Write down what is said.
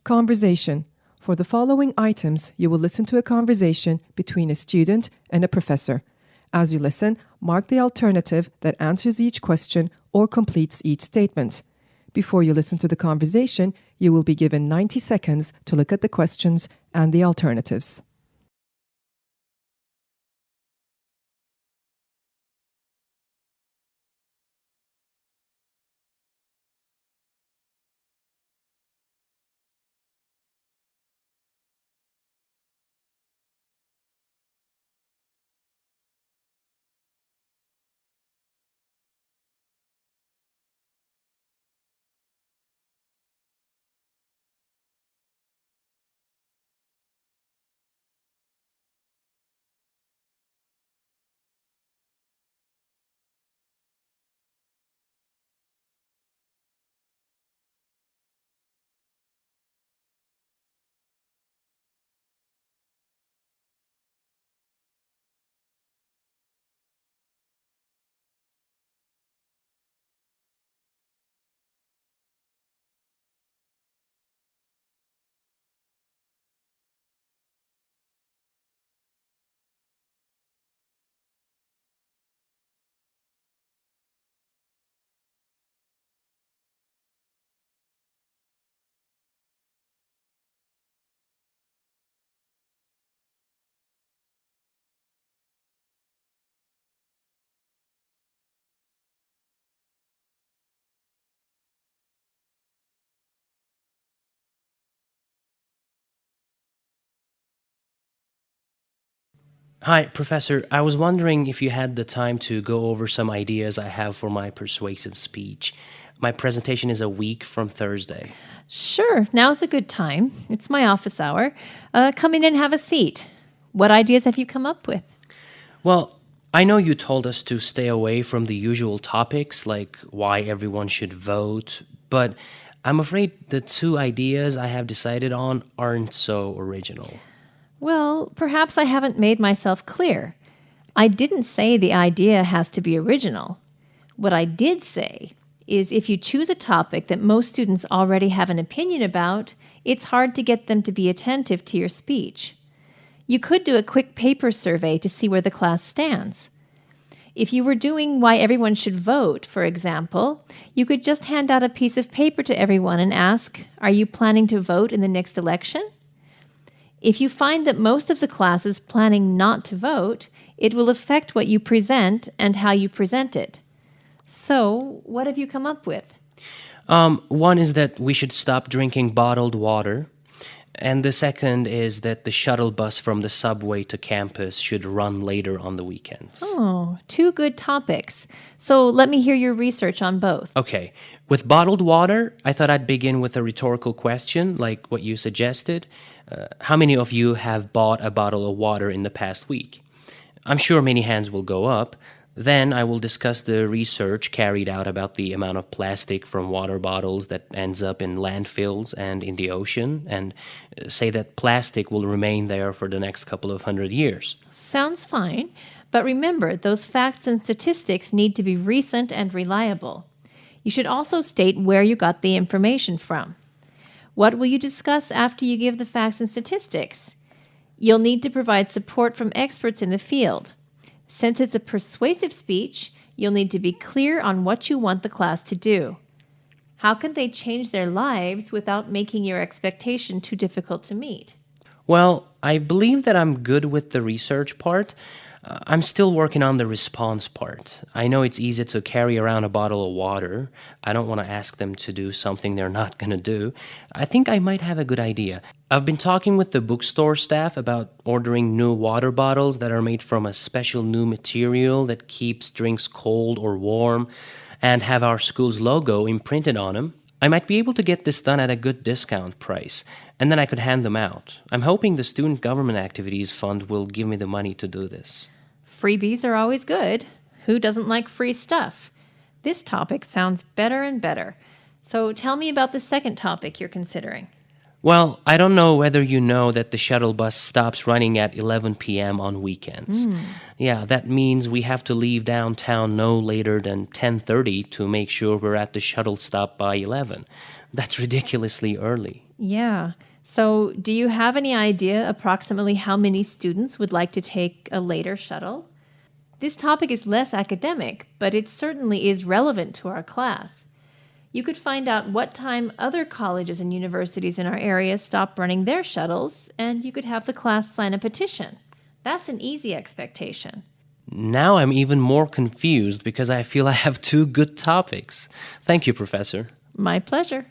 Conversation. For the following items, you will listen to a conversation between a student and a professor. As you listen, mark the alternative that answers each question or completes each statement. Before you listen to the conversation, you will be given 90 seconds to look at the questions and the alternatives. Hi, Professor. I was wondering if you had the time to go over some ideas I have for my persuasive speech. My presentation is a week from Thursday. Sure, now's a good time. It's my office hour. Come in and have a seat. What ideas have you come up with? Well, I know you told us to stay away from the usual topics like why everyone should vote, but I'm afraid the two ideas I have decided on aren't so original. Well, perhaps I haven't made myself clear. I didn't say the idea has to be original. What I did say is if you choose a topic that most students already have an opinion about, it's hard to get them to be attentive to your speech. You could do a quick paper survey to see where the class stands. If you were doing why everyone should vote, for example, you could just hand out a piece of paper to everyone and ask, "Are you planning to vote in the next election?" If you find that most of the class is planning not to vote, it will affect what you present and how you present it. So, what have you come up with? One is that we should stop drinking bottled water, and the second is that the shuttle bus from the subway to campus should run later on the weekends. Oh, two good topics. So, let me hear your research on both. Okay, with bottled water, I thought I'd begin with a rhetorical question like what you suggested. How many of you have bought a bottle of water in the past week? I'm sure many hands will go up. Then I will discuss the research carried out about the amount of plastic from water bottles that ends up in landfills and in the ocean, and say that plastic will remain there for the next couple of 100 years. Sounds fine, but remember, those facts and statistics need to be recent and reliable. You should also state where you got the information from. What will you discuss after you give the facts and statistics? You'll need to provide support from experts in the field. Since it's a persuasive speech, you'll need to be clear on what you want the class to do. How can they change their lives without making your expectation too difficult to meet? Well, I believe that I'm good with the research part. I'm still working on the response part. I know it's easy to carry around a bottle of water. I don't want to ask them to do something they're not going to do. I think I might have a good idea. I've been talking with the bookstore staff about ordering new water bottles that are made from a special new material that keeps drinks cold or warm and have our school's logo imprinted on them. I might be able to get this done at a good discount price, and then I could hand them out. I'm hoping the Student Government Activities Fund will give me the money to do this. Freebies are always good. Who doesn't like free stuff? This topic sounds better and better. So tell me about the second topic you're considering. Well, I don't know whether you know that the shuttle bus stops running at 11 p.m. on weekends. Yeah, that means we have to leave downtown no later than 10:30 to make sure we're at the shuttle stop by 11. That's ridiculously early. Yeah. So, do you have any idea approximately how many students would like to take a later shuttle? This topic is less academic, but it certainly is relevant to our class. You could find out what time other colleges and universities in our area stop running their shuttles, and you could have the class sign a petition. That's an easy expectation. Now I'm even more confused because I feel I have two good topics. Thank you, Professor. My pleasure.